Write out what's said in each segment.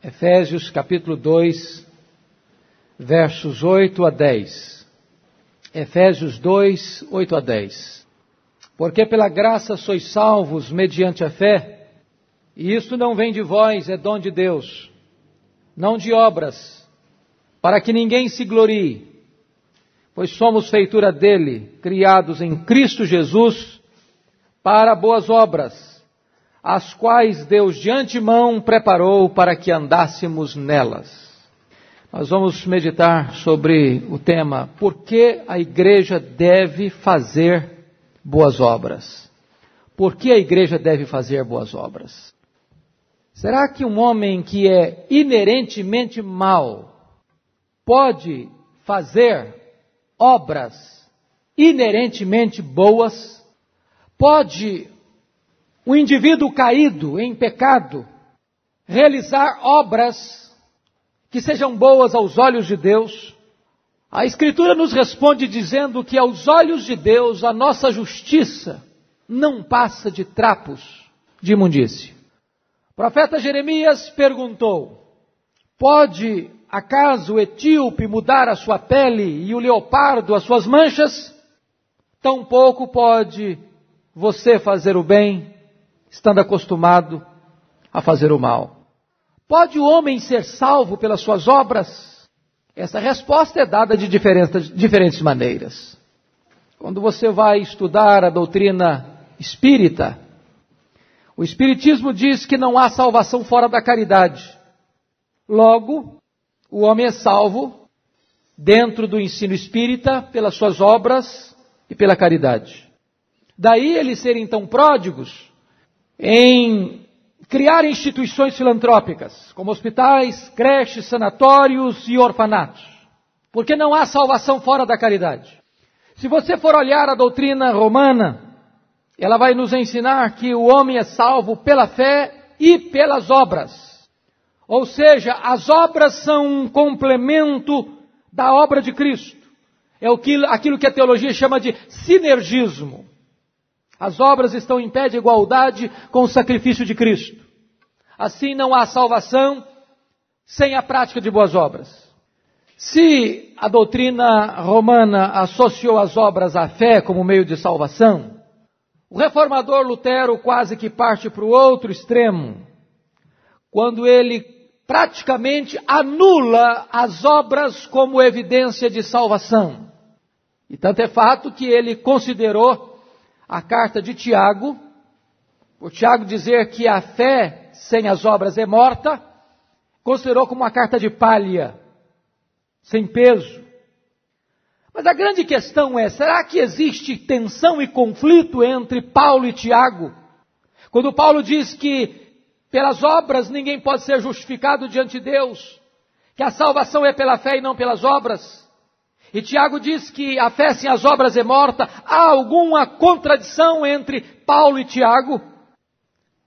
Efésios capítulo 2, versos 8 a 10. Efésios 2, 8 a 10. Porque pela graça sois salvos mediante a fé, e isto não vem de vós, é dom de Deus, não de obras, para que ninguém se glorie, pois somos feitura dele, criados em Cristo Jesus, para boas obras, as quais Deus de antemão preparou para que andássemos nelas. Nós vamos meditar sobre o tema, por que a igreja deve fazer boas obras? Por que a igreja deve fazer boas obras? Será que um homem que é inerentemente mau pode fazer obras inerentemente boas? Pode um indivíduo caído em pecado realizar obras que sejam boas aos olhos de Deus? A Escritura nos responde dizendo que aos olhos de Deus a nossa justiça não passa de trapos de imundície. O profeta Jeremias perguntou: pode acaso o etíope mudar a sua pele e o leopardo as suas manchas? Tampouco pode você fazer o bem estando acostumado a fazer o mal. Pode o homem ser salvo pelas suas obras? Essa resposta é dada de diferentes maneiras. Quando você vai estudar a doutrina espírita, o Espiritismo diz que não há salvação fora da caridade. Logo, o homem é salvo dentro do ensino espírita pelas suas obras e pela caridade. Daí eles serem tão pródigos em criar instituições filantrópicas, como hospitais, creches, sanatórios e orfanatos. Porque não há salvação fora da caridade. Se você for olhar a doutrina romana, ela vai nos ensinar que o homem é salvo pela fé e pelas obras. Ou seja, as obras são um complemento da obra de Cristo. É aquilo que a teologia chama de sinergismo. As obras estão em pé de igualdade com o sacrifício de Cristo. Assim não há salvação sem a prática de boas obras. Se a doutrina romana associou as obras à fé como meio de salvação, o reformador Lutero quase que parte para o outro extremo, quando ele praticamente anula as obras como evidência de salvação. E tanto é fato que ele considerou a carta de Tiago, por Tiago dizer que a fé sem as obras é morta, considerou como uma carta de palha, sem peso. Mas a grande questão é, será que existe tensão e conflito entre Paulo e Tiago? Quando Paulo diz que pelas obras ninguém pode ser justificado diante de Deus, que a salvação é pela fé e não pelas obras. E Tiago diz que a fé sem as obras é morta. Há alguma contradição entre Paulo e Tiago?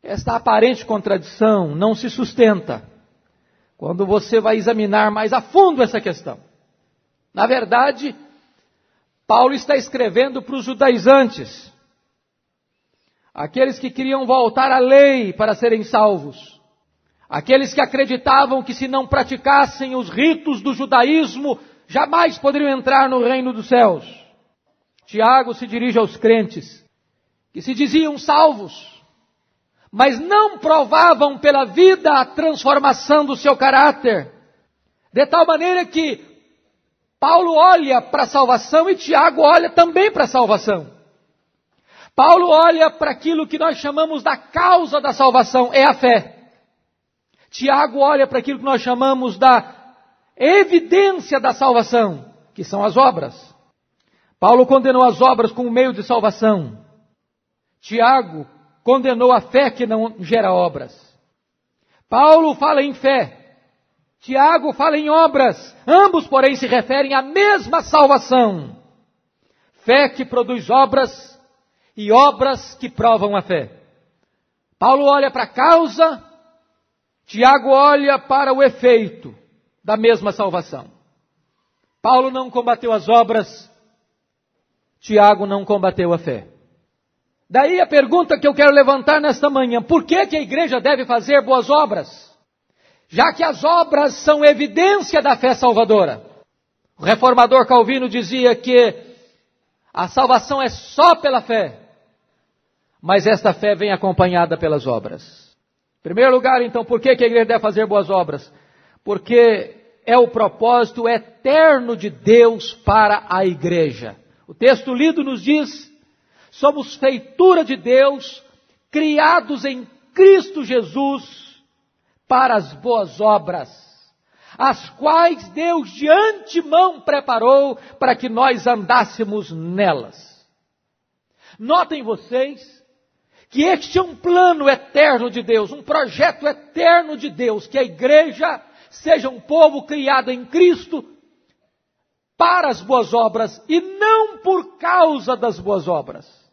Esta aparente contradição não se sustenta quando você vai examinar mais a fundo essa questão. Na verdade, Paulo está escrevendo para os judaizantes, aqueles que queriam voltar à lei para serem salvos, aqueles que acreditavam que se não praticassem os ritos do judaísmo, jamais poderiam entrar no reino dos céus. Tiago se dirige aos crentes que se diziam salvos, mas não provavam pela vida a transformação do seu caráter, de tal maneira que Paulo olha para a salvação e Tiago olha também para a salvação. Paulo olha para aquilo que nós chamamos da causa da salvação, é a fé. Tiago olha para aquilo que nós chamamos da evidência da salvação, que são as obras. Paulo condenou as obras como meio de salvação. Tiago condenou a fé que não gera obras. Paulo fala em fé. Tiago fala em obras. Ambos, porém, se referem à mesma salvação. Fé que produz obras e obras que provam a fé. Paulo olha para a causa, Tiago olha para o efeito da mesma salvação. Paulo não combateu as obras, Tiago não combateu a fé. Daí a pergunta que eu quero levantar nesta manhã: por que a igreja deve fazer boas obras? já que as obras são evidência da fé salvadora. O reformador Calvino dizia que a salvação é só pela fé, mas esta fé vem acompanhada pelas obras. Em primeiro lugar, então, por que a igreja deve fazer boas obras? Porque é o propósito eterno de Deus para a igreja. O texto lido nos diz: somos feitura de Deus, criados em Cristo Jesus para as boas obras, as quais Deus de antemão preparou para que nós andássemos nelas. Notem vocês que este é um plano eterno de Deus, um projeto eterno de Deus, que a igreja seja um povo criado em Cristo para as boas obras e não por causa das boas obras.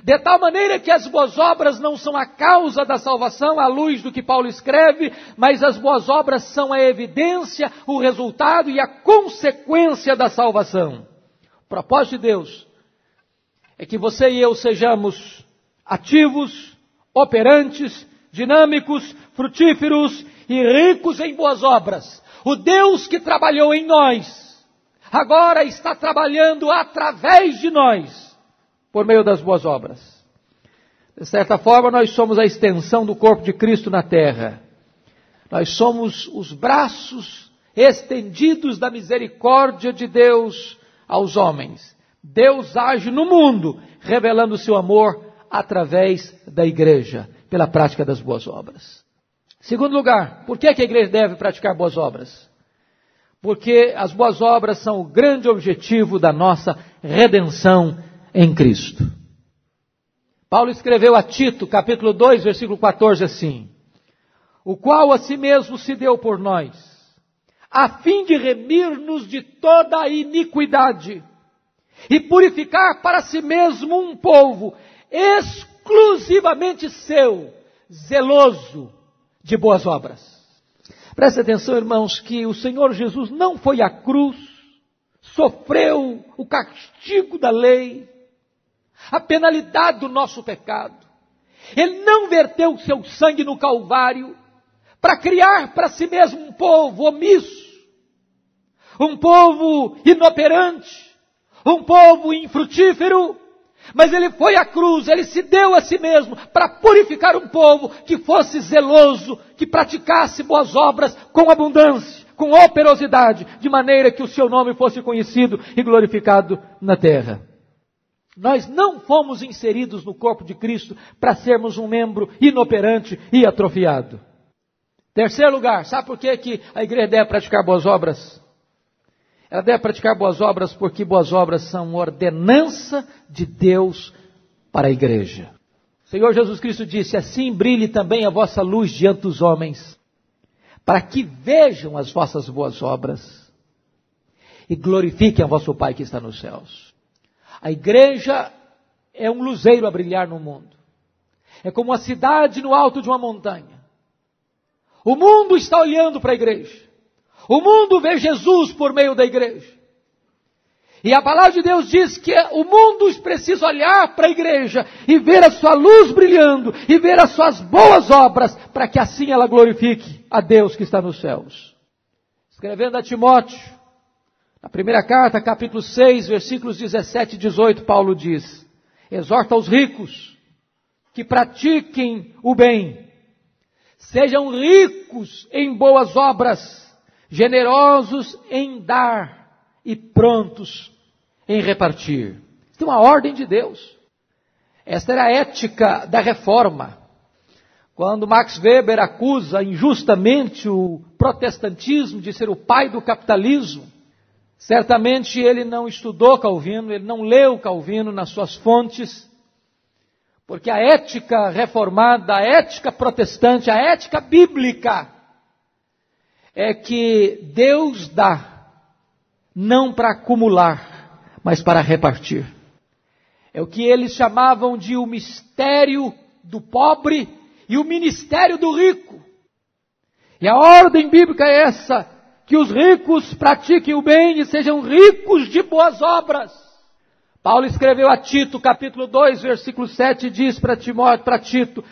De tal maneira que as boas obras não são a causa da salvação, à luz do que Paulo escreve, mas as boas obras são a evidência, o resultado e a consequência da salvação. O propósito de Deus é que você e eu sejamos ativos, operantes, dinâmicos, frutíferos e ricos em boas obras. O Deus que trabalhou em nós, agora está trabalhando através de nós, por meio das boas obras. De certa forma, nós somos a extensão do corpo de Cristo na terra. Nós somos os braços estendidos da misericórdia de Deus aos homens. Deus age no mundo, revelando o seu amor através da igreja, pela prática das boas obras. Segundo lugar, por que a igreja deve praticar boas obras? Porque as boas obras são o grande objetivo da nossa redenção em Cristo. Paulo escreveu a Tito, capítulo 2, versículo 14, assim: o qual a si mesmo se deu por nós, a fim de remir-nos de toda a iniquidade e purificar para si mesmo um povo exclusivamente seu, zeloso de boas obras. Preste atenção, irmãos, que o Senhor Jesus não foi à cruz, sofreu o castigo da lei, a penalidade do nosso pecado. Ele não verteu o seu sangue no Calvário para criar para si mesmo um povo omisso, um povo inoperante, um povo infrutífero, mas ele foi à cruz, ele se deu a si mesmo para purificar um povo que fosse zeloso, que praticasse boas obras com abundância, com operosidade, de maneira que o seu nome fosse conhecido e glorificado na terra. Nós não fomos inseridos no corpo de Cristo para sermos um membro inoperante e atrofiado. Terceiro lugar, sabe por que a igreja deve praticar boas obras? Ela deve praticar boas obras porque boas obras são ordenança de Deus para a igreja. O Senhor Jesus Cristo disse: assim brilhe também a vossa luz diante dos homens, para que vejam as vossas boas obras e glorifiquem a vosso Pai que está nos céus. A igreja é um luzeiro a brilhar no mundo. É como uma cidade no alto de uma montanha. O mundo está olhando para a igreja. O mundo vê Jesus por meio da igreja. E a palavra de Deus diz que o mundo precisa olhar para a igreja e ver a sua luz brilhando e ver as suas boas obras, para que assim ela glorifique a Deus que está nos céus. Escrevendo a Timóteo, na primeira carta, capítulo 6, versículos 17 e 18, Paulo diz: exorta os ricos que pratiquem o bem, sejam ricos em boas obras, generosos em dar e prontos em repartir. Tem uma ordem de Deus. Esta era a ética da reforma. Quando Max Weber acusa injustamente o protestantismo de ser o pai do capitalismo, certamente ele não estudou Calvino, ele não leu Calvino nas suas fontes, porque a ética reformada, a ética protestante, a ética bíblica é que Deus dá, não para acumular, mas para repartir. É o que eles chamavam de o mistério do pobre e o ministério do rico. E a ordem bíblica é essa, que os ricos pratiquem o bem e sejam ricos de boas obras. Paulo escreveu a Tito, capítulo 2, versículo 7, diz para Timóteo, para Tito: